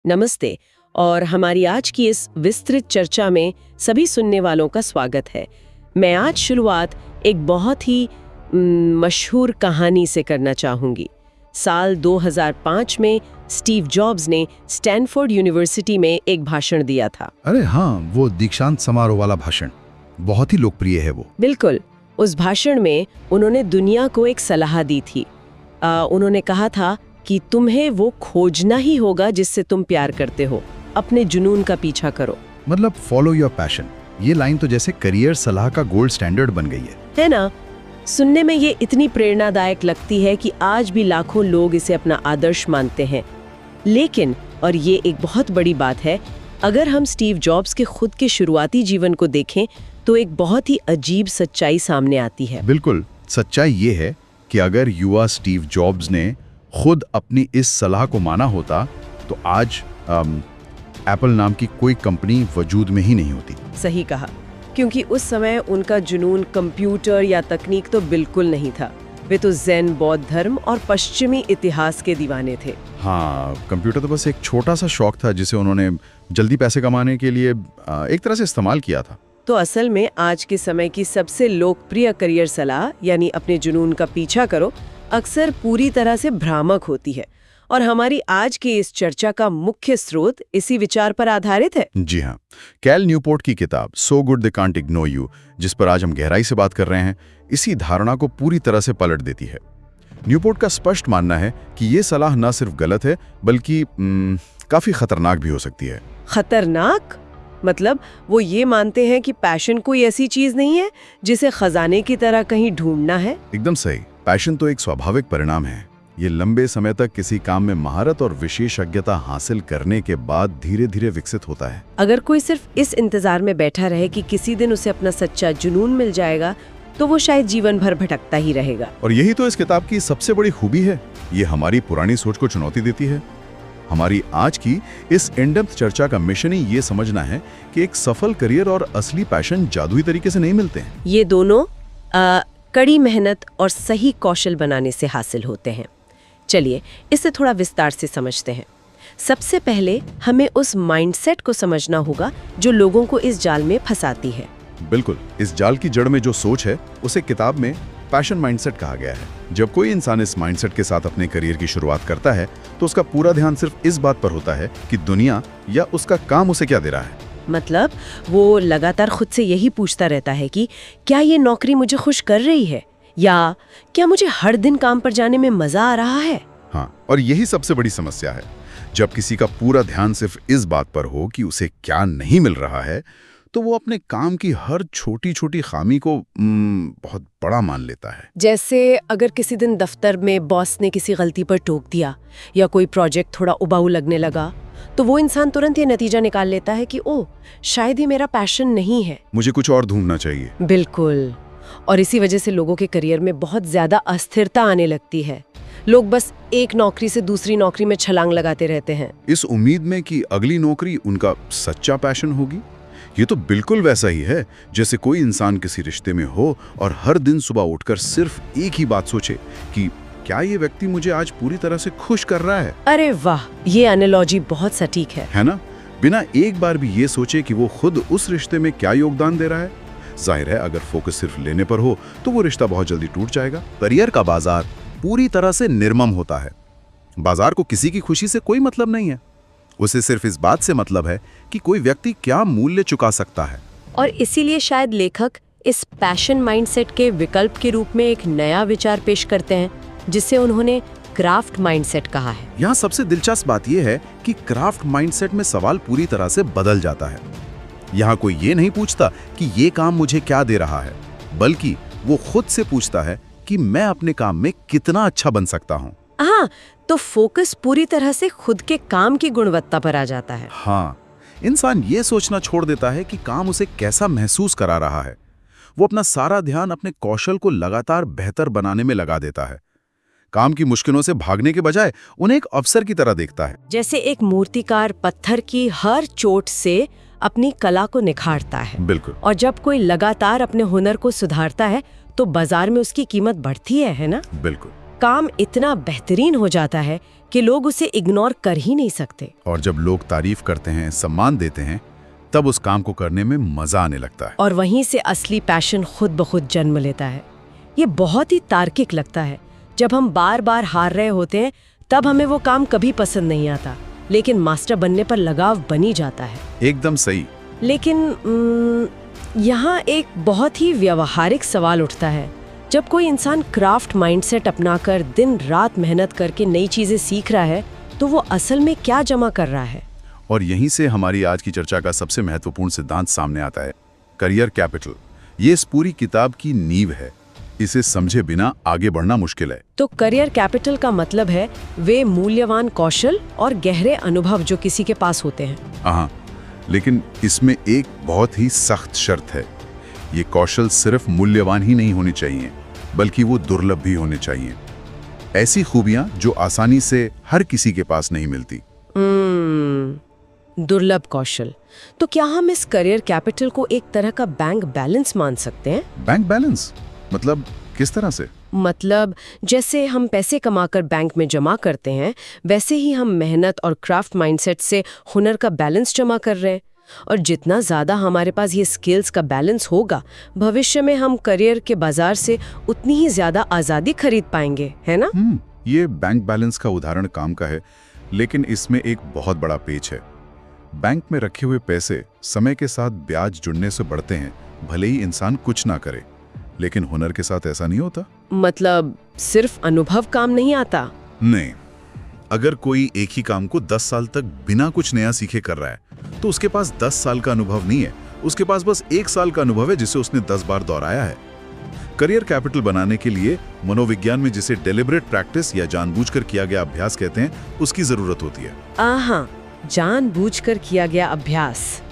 नमस्ते और हमारी आज की इस विस्तृत चर्चा में सभी सुनने वालों का स्वागत है। मैं आज शुरुआत एक बहुत ही मशहूर कहानी से करना चाहूंगी। साल 2005 में स्टीव जॉब्स ने स्टैनफोर्ड यूनिवर्सिटी में एक भाषण दिया था। अरे हाँ, वो दीक्षांत समारोह वाला भाषण बहुत ही लोकप्रिय है वो। बिल्कुल। उस भाषण में उन्होंने दुनिया को एक सलाह दी थी। उन्होंने कहा था कि तुम्हें वो खोजना ही होगा जिससे तुम प्यार करते हो, अपने जुनून का पीछा करो। मतलब फॉलो योर पैशन। ये लाइन तो जैसे करियर सलाह का गोल्ड स्टैंडर्ड बन गई है ना? सुनने में ये इतनी प्रेरणादायक लगती है कि आज भी लाखों लोग इसे अपना आदर्श मानते हैं। लेकिन, और ये एक बहुत बड़ी बात है, अगर हम स्टीव जॉब्स के खुद के शुरुआती जीवन को देखें तो एक बहुत ही अजीब सच्चाई सामने आती है। बिल्कुल, सच्चाई ये है कि अगर युवा स्टीव जॉब्स ने खुद अपनी इस सलाह को माना होता तो आज एप्पल नाम की कोई कंपनी वजूद में ही नहीं होती। सही कहा, क्योंकि उस समय उनका जुनून कंप्यूटर या तकनीक तो बिल्कुल नहीं था। वे तो ज़ेन बौद्ध धर्म और पश्चिमी इतिहास के दीवाने थे। हाँ, कंप्यूटर तो बस एक छोटा सा शौक था जिसे उन्होंने जल्दी पैसे कमाने के लिए एक तरह से इस्तेमाल किया था। तो असल में आज के समय की सबसे लोकप्रिय करियर सलाह यानी अपने जुनून का पीछा करो अक्सर पूरी तरह से भ्रामक होती है, और हमारी आज की इस चर्चा का मुख्य स्रोत इसी विचार पर आधारित है। जी हाँ, कैल न्यूपोर्ट की किताब so good they can't ignore you, जिस पर आज हम गहराई से बात कर रहे हैं, इसी धारणा को पूरी तरह से पलट देती है। न्यूपोर्ट का स्पष्ट मानना है कि ये सलाह न सिर्फ गलत है बल्कि काफी खतरनाक भी हो सकती है। खतरनाक मतलब वो ये मानते हैं कि पैशन कोई ऐसी चीज नहीं है जिसे खजाने की तरह कहीं ढूंढना है। एकदम सही। पैशन तो एक स्वाभाविक परिणाम है। ये लंबे समय तक किसी काम में महारत और विशेषज्ञता हासिल करने के बाद धीरे धीरे विकसित होता है। अगर कोई सिर्फ इस इंतजार में बैठा रहे कि किसी दिन उसे अपना सच्चा जुनून मिल जाएगा तो वो शायद जीवन भर भटकता ही रहेगा। और यही तो इस किताब की सबसे बड़ी खूबी है। ये हमारी पुरानी सोच को चुनौती देती है। हमारी आज की इस इन-डेप्थ चर्चा का मिशन ही ये समझना है कि एक सफल करियर और असली पैशन जादुई तरीके से नहीं मिलते हैं। ये दोनों कड़ी मेहनत और सही कौशल बनाने से हासिल होते हैं। चलिए इसे थोड़ा विस्तार से समझते हैं। सबसे पहले हमें उस माइंडसेट को समझना होगा जो लोगों को इस जाल में फंसाती है। बिल्कुल, इस जाल की जड़ में जो सोच है उसे किताब में पैशन माइंडसेट कहा गया है। जब कोई इंसान इस माइंडसेट के साथ अपने करियर की शुरुआत करता है तो उसका पूरा ध्यान सिर्फ इस बात पर होता है कि दुनिया या उसका काम उसे क्या दे रहा है। मतलब वो लगातार खुद से यही पूछता रहता है कि क्या ये नौकरी मुझे खुश कर रही है, या क्या मुझे हर दिन काम पर जाने में मजा आ रहा है। हाँ, और यही सबसे बड़ी समस्या है। जब किसी का पूरा ध्यान सिर्फ इस बात पर हो कि उसे क्या नहीं मिल रहा है तो वो अपने काम की हर छोटी छोटी खामी को बहुत बड़ा मान लेता है। जैसे अगर किसी दिन दफ्तर में बॉस ने किसी गलती पर टोक दिया या कोई प्रोजेक्ट थोड़ा उबाऊ लगने लगा तो वो इंसान तुरंत ये नतीजा निकाल लेता है कि ओह, शायद ये मेरा पैशन नहीं है, मुझे कुछ और ढूंढना चाहिए। बिल्कुल। और इसी वजह से लोगों के करियर में बहुत ज्यादा अस्थिरता आने लगती है। लोग बस एक नौकरी से दूसरी नौकरी में छलांग लगाते रहते हैं, इस उम्मीद में कि अगली नौकरी उनका सच्चा पैशन होगी। ये तो बिल्कुल वैसा ही है जैसे कोई इंसान किसी रिश्ते में हो और हर दिन सुबह उठकर सिर्फ एक ही बात सोचे कि क्या ये व्यक्ति मुझे आज पूरी तरह से खुश कर रहा है। अरे वाह, ये एनालॉजी बहुत सटीक है ना? बिना एक बार भी ये सोचे कि वो खुद उस रिश्ते में क्या योगदान दे रहा है। जाहिर है अगर फोकस सिर्फ लेने पर हो तो वो रिश्ता बहुत जल्दी टूट जाएगा। करियर का बाजार पूरी तरह से निर्मम होता है। बाजार को किसी की खुशी से कोई मतलब नहीं है। उसे सिर्फ इस बात से मतलब है कि कोई व्यक्ति क्या मूल्य चुका सकता है। और इसीलिए शायद लेखक इस पैशन माइंडसेट के विकल्प के रूप में एक नया विचार पेश करते हैं जिसे उन्होंने क्राफ्ट माइंडसेट कहा है। यहाँ सबसे दिलचस्प बात यह है कि क्राफ्ट माइंडसेट में सवाल पूरी तरह से बदल जाता है। यहाँ कोई ये नहीं पूछता कि ये काम मुझे क्या दे रहा है, बल्कि वो खुद से पूछता है कि मैं अपने काम में कितना अच्छा बन सकता हूँ। हाँ, तो फोकस पूरी तरह से खुद के काम की गुणवत्ता पर आ जाता है। हाँ, इंसान ये सोचना छोड़ देता है कि काम उसे कैसा महसूस करा रहा है। वो अपना सारा ध्यान अपने कौशल को लगातार बेहतर बनाने में लगा देता है। काम की मुश्किलों से भागने के बजाय उन्हें एक अवसर की तरह देखता है। जैसे एक मूर्तिकार पत्थर की हर चोट से अपनी कला को निखारता है। बिल्कुल। और जब कोई लगातार अपने हुनर को सुधारता है तो बाजार में उसकी कीमत बढ़ती है ना? बिल्कुल। काम इतना बेहतरीन हो जाता है कि लोग उसे इग्नोर कर ही नहीं सकते। और जब लोग तारीफ करते हैं, सम्मान देते हैं, तब उस काम को करने में मजा आने लगता है। और वहीं से असली पैशन खुद ब खुद जन्म लेता है। ये बहुत ही तार्किक लगता है। जब हम बार बार हार रहे होते हैं तब हमें वो काम कभी पसंद नहीं आता, लेकिन मास्टर बनने पर लगाव बनी जाता है। एकदम सही। लेकिन यहाँ एक बहुत ही व्यावहारिक सवाल उठता है। जब कोई इंसान क्राफ्ट माइंडसेट अपनाकर दिन रात मेहनत करके नई चीजें सीख रहा है, तो वो असल में क्या जमा कर रहा है? और यहीं से हमारी आज की चर्चा का सबसे महत्वपूर्ण सिद्धांत सामने आता है, करियर कैपिटल। ये इस पूरी किताब की नींव है। इसे समझे बिना आगे बढ़ना मुश्किल है। तो करियर कैपिटल का मतलब है वे मूल्यवान कौशल और गहरे अनुभव जो किसी के पास होते हैं। हाँ, लेकिन इसमें एक बहुत ही सख्त शर्त है। ये कौशल सिर्फ मूल्यवान ही नहीं होने चाहिए, बल्कि वो दुर्लभ भी होने चाहिए। ऐसी खूबियां जो आसानी से हर किसी के पास नहीं मिलती। दुर्लभ कौशल। तो क्या हम इस करियर कैपिटल को एक तरह का बैंक बैलेंस मान सकते हैं? बैंक बैलेंस मतलब किस तरह से? मतलब जैसे हम पैसे कमाकर बैंक में जमा करते हैं, वैसे ही हम मेहनत और क्राफ्ट माइंडसेट से हुनर का बैलेंस जमा कर रहे हैं। और जितना ज़्यादा हमारे पास ये स्किल्स का बैलेंस होगा, भविष्य में हम करियर के बाजार से उतनी ही ज़्यादा आज़ादी खरीद पाएंगे, है ना? ये बैंक बैलेंस का उदाहरण काम का है, लेकिन इसमें एक बहुत बड़ा पेच है। बैंक में रखे हुए पैसे समय के साथ ब्याज जुड़ने से बढ़ते हैं, भले ही इंसान कुछ ना करे। लेकिन हुनर के साथ ऐसा नहीं होता। मतलब सिर्फ अनुभव काम नहीं आता? नहीं। अगर कोई एक ही काम को 10 साल तक बिना कुछ नया सीखे कर रहा है, तो उसके पास 10 साल का अनुभव नहीं है, उसके पास बस 1 साल का अनुभव है जिसे उसने 10 बार दोहराया है। करियर कैपिटल बनाने के लिए मनोविज्ञान में जिसे डेलिब्रेट प्रैक्टिस या जानबूझकर किया गया अभ्यास कहते हैं, उसकी जरूरत होती है। हाँ, जानबूझकर किया गया अभ्यास।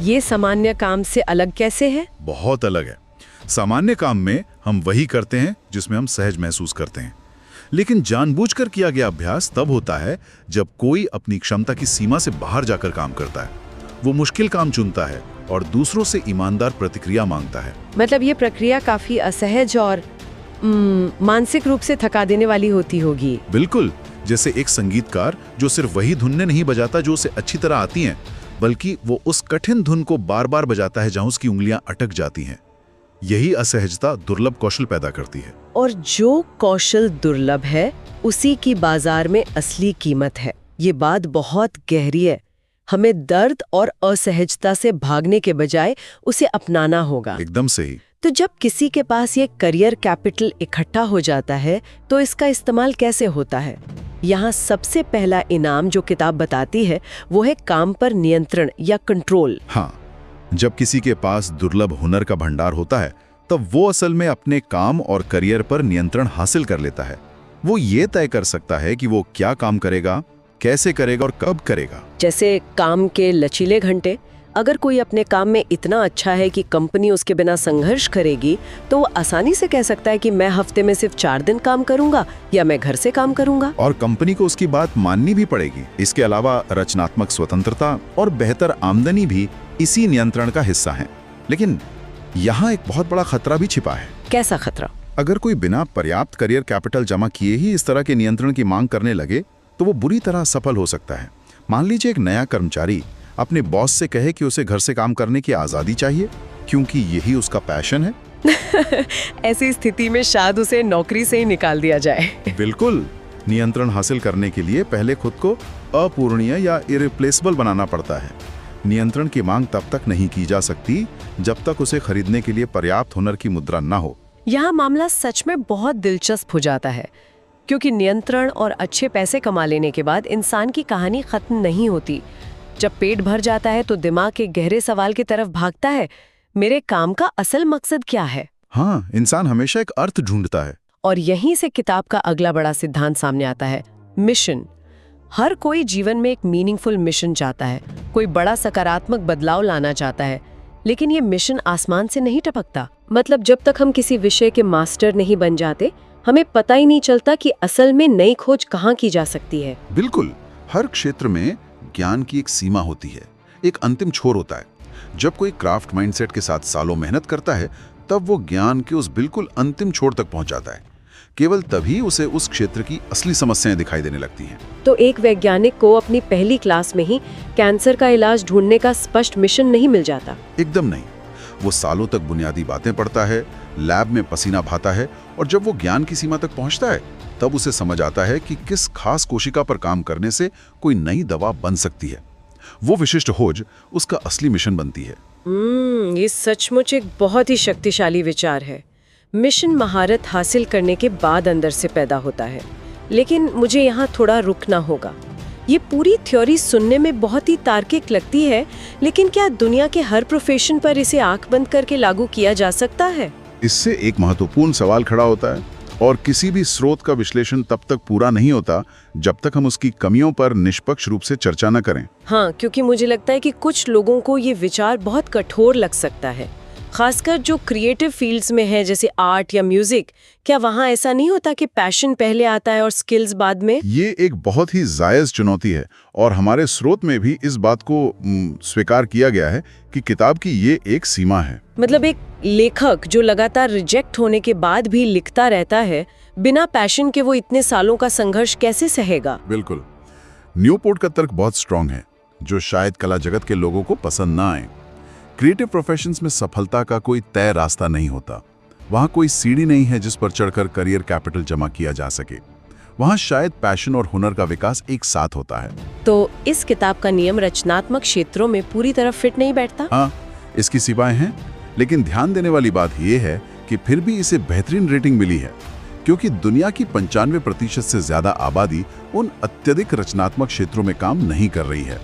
ये सामान्य काम से अलग कैसे है? बहुत अलग है। सामान्य काम में हम वही करते हैं जिसमें हम सहज महसूस करते हैं, लेकिन जानबूझकर किया गया अभ्यास तब होता है जब कोई अपनी क्षमता की सीमा से बाहर जाकर काम करता है। वो मुश्किल काम चुनता है और दूसरों से ईमानदार प्रतिक्रिया मांगता है। मतलब ये प्रक्रिया काफी असहज और मानसिक रूप से थका देने वाली होती होगी। बिल्कुल, जैसे एक संगीतकार जो सिर्फ वही धुनें नहीं बजाता जो उसे अच्छी तरह आती हैं, बल्कि वो उस कठिन धुन को बार बार बजाता है जहां उसकी उंगलियां अटक जाती हैं। यही असहजता दुर्लभ कौशल पैदा करती है। और जो कौशल दुर्लभ है, उसी की बाजार में असली कीमत है। ये बात बहुत गहरी है। हमें दर्द और असहजता से भागने के बजाय उसे अपनाना होगा। एकदम सही। तो जब किसी के पास ये करियर कैपिटल इकट्ठा हो जाता है, तो इसका इस्तेमाल कैसे होता है? यहाँ सबसे पहला इनाम जो किताब बताती है, वो है काम पर नियंत्रण या कंट्रोल। हाँ, जब किसी के पास दुर्लभ हुनर का भंडार होता है, तब वो असल में अपने काम और करियर पर नियंत्रण हासिल कर लेता है। वो ये तय कर सकता है कि वो क्या काम करेगा, कैसे करेगा और कब करेगा। जैसे काम के लचीले घंटे। अगर कोई अपने काम में इतना अच्छा है कि कंपनी उसके बिना संघर्ष करेगी, तो वो आसानी से कह सकता है कि मैं हफ्ते में सिर्फ 4 दिन काम करूंगा या मैं घर से काम करूंगा। और कंपनी को उसकी बात माननी भी पड़ेगी। इसके अलावा रचनात्मक स्वतंत्रता और बेहतर आमदनी भी इसी नियंत्रण का हिस्सा है। लेकिन यहाँ एक बहुत बड़ा खतरा भी छिपा है। कैसा खतरा? अगर कोई बिना पर्याप्त करियर कैपिटल जमा किए ही इस तरह के नियंत्रण की मांग करने लगे, तो वो बुरी तरह सफल हो सकता है। मान लीजिए एक नया कर्मचारी अपने बॉस से कहे कि उसे घर से काम करने की आज़ादी चाहिए, क्योंकि यही उसका पैशन है। ऐसी स्थिति में शायद उसे नौकरी से ही निकाल दिया जाए। बिल्कुल। नियंत्रण हासिल करने के लिए पहले खुद को अपूरणीय या इरिप्लेसेबल बनाना पड़ता है। नियंत्रण की मांग तब तक नहीं की जा सकती जब तक उसे खरीदने के लिए पर्याप्त हुनर की मुद्रा न हो। यहाँ मामला सच में बहुत दिलचस्प हो जाता है, क्योंकि नियंत्रण और अच्छे पैसे कमा लेने के बाद इंसान की कहानी खत्म नहीं होती। जब पेट भर जाता है तो दिमाग के गहरे सवाल की तरफ भागता है, मेरे काम का असल मकसद क्या है? हाँ, इंसान हमेशा एक अर्थ ढूंढता है। और यहीं से किताब का अगला बड़ा सिद्धांत सामने आता है, मिशन। हर कोई जीवन में एक मीनिंगफुल मिशन चाहता है, कोई बड़ा सकारात्मक बदलाव लाना चाहता है, लेकिन ये मिशन आसमान से नहीं टपकता। मतलब जब तक हम किसी विषय के मास्टर नहीं बन जाते, हमें पता ही नहीं चलता कि असल में नई खोज कहाँ की जा सकती है। बिल्कुल। हर क्षेत्र में ज्ञान की एक सीमा होती है, एक अंतिम छोर होता है। जब कोई क्राफ्ट माइंडसेट के साथ सालों मेहनत करता है, तब वो ज्ञान के उस बिल्कुल अंतिम छोर तक पहुंच जाता है। केवल तभी उसे उस क्षेत्र की असली समस्याएं दिखाई देने लगती हैं। तो एक वैज्ञानिक को अपनी पहली क्लास में ही कैंसर का इलाज ढूंढने का स्पष्ट मिशन नहीं मिल जाता। एकदम नहीं। वो सालों तक बुनियादी बातें पढ़ता है, लैब में पसीना बहाता है, और जब वो ज्ञान की सीमा तक पहुंचता है तब उसे समझ आता है कि किस खास कोशिका पर काम करने से कोई नई दवा बन सकती है। वो विशिष्ट खोज उसका असली मिशन बनती है। ये सचमुच एक बहुत ही शक्तिशाली विचार है। मिशन महारत हासिल करने के बाद अंदर से पैदा होता है। लेकिन मुझे यहाँ थोड़ा रुकना होगा। ये पूरी थ्योरी सुनने में बहुत ही तार्किक लगती है, लेकिन क्या दुनिया के हर प्रोफेशन पर इसे आंख बंद करके लागू किया जा सकता है? इससे एक महत्वपूर्ण सवाल खड़ा होता है, और किसी भी स्रोत का विश्लेषण तब तक पूरा नहीं होता जब तक हम उसकी कमियों पर निष्पक्ष रूप से चर्चा न करें। हाँ, क्योंकि मुझे लगता है कि कुछ लोगों को ये विचार बहुत कठोर लग सकता है, खासकर जो क्रिएटिव फील्ड्स में है, जैसे आर्ट या म्यूजिक। क्या वहाँ ऐसा नहीं होता कि पैशन पहले आता है और स्किल्स बाद में? ये एक बहुत ही जायज चुनौती है, और हमारे स्रोत में भी इस बात को स्वीकार किया गया है कि किताब की ये एक सीमा है। मतलब एक लेखक जो लगातार रिजेक्ट होने के बाद भी लिखता रहता है, बिना पैशन के वो इतने सालों का संघर्ष कैसे सहेगा? बिल्कुल। न्यूपोर्ट का तर्क बहुत स्ट्रांग है, जो शायद कला जगत के लोगों को पसंद ना आए। क्रिएटिव प्रोफेशंस में सफलता का कोई तय रास्ता नहीं होता। वहाँ कोई सीढ़ी नहीं है जिस पर चढ़कर करियर कैपिटल जमा किया जा सके। वहाँ शायद पैशन और हुनर का विकास एक साथ होता है। तो इस किताब का नियम रचनात्मक क्षेत्रों में पूरी तरह फिट नहीं बैठता? हाँ, इसकी सीमाएं हैं, लेकिन ध्यान देने वाली बात यह है कि फिर भी इसे बेहतरीन रेटिंग मिली है, क्योंकि दुनिया की 95% से ज्यादा आबादी उन अत्यधिक रचनात्मक क्षेत्रों में काम नहीं कर रही है।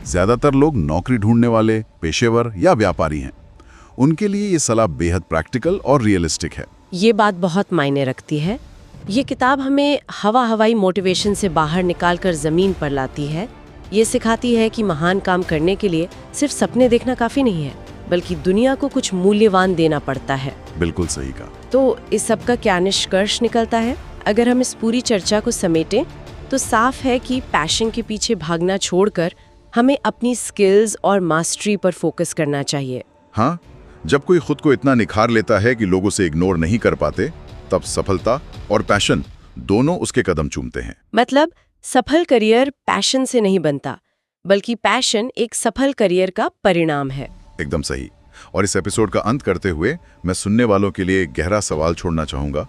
ज्यादातर लोग नौकरी ढूंढने वाले, पेशेवर या व्यापारी हैं। उनके लिए ये सलाह बेहद प्रैक्टिकल और रियलिस्टिक है। ये बात बहुत मायने रखती है। ये किताब हमें हवाई मोटिवेशन से बाहर निकालकर जमीन पर लाती है। ये सिखाती है कि महान काम करने के लिए सिर्फ सपने देखना काफी नहीं है, बल्कि दुनिया को कुछ मूल्यवान देना पड़ता है। बिल्कुल सही कहा। तो इस सब का क्या निष्कर्ष निकलता है? अगर हम इस पूरी चर्चा को समेटें तो साफ है कि पैशन के पीछे भागना छोड़कर हमें अपनी स्किल्स और मास्टरी पर फोकस करना चाहिए। हाँ, जब कोई खुद को इतना निखार लेता है कि लोग उसे इग्नोर नहीं कर पाते, तब सफलता और पैशन दोनों उसके कदम चूमते हैं। मतलब सफल करियर पैशन से नहीं बनता, बल्कि पैशन एक सफल करियर का परिणाम है। एकदम सही। और इस एपिसोड का अंत करते हुए मैं सुनने वालों के लिए एक गहरा सवाल छोड़ना चाहूंगा।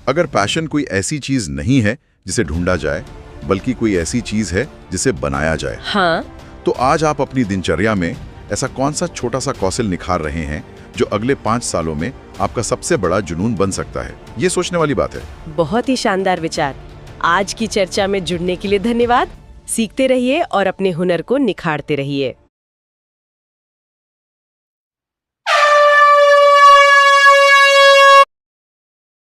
अगर पैशन कोई ऐसी चीज नहीं है जिसे ढूंढा जाए, बल्कि कोई ऐसी चीज है जिसे बनाया जाए, हाँ, तो आज आप अपनी दिनचर्या में ऐसा कौन सा छोटा सा कौशल निखार रहे हैं जो अगले 5 सालों में आपका सबसे बड़ा जुनून बन सकता है? ये सोचने वाली बात है। बहुत ही शानदार विचार। आज की चर्चा में जुड़ने के लिए धन्यवाद। सीखते रहिए और अपने हुनर को निखारते रहिए।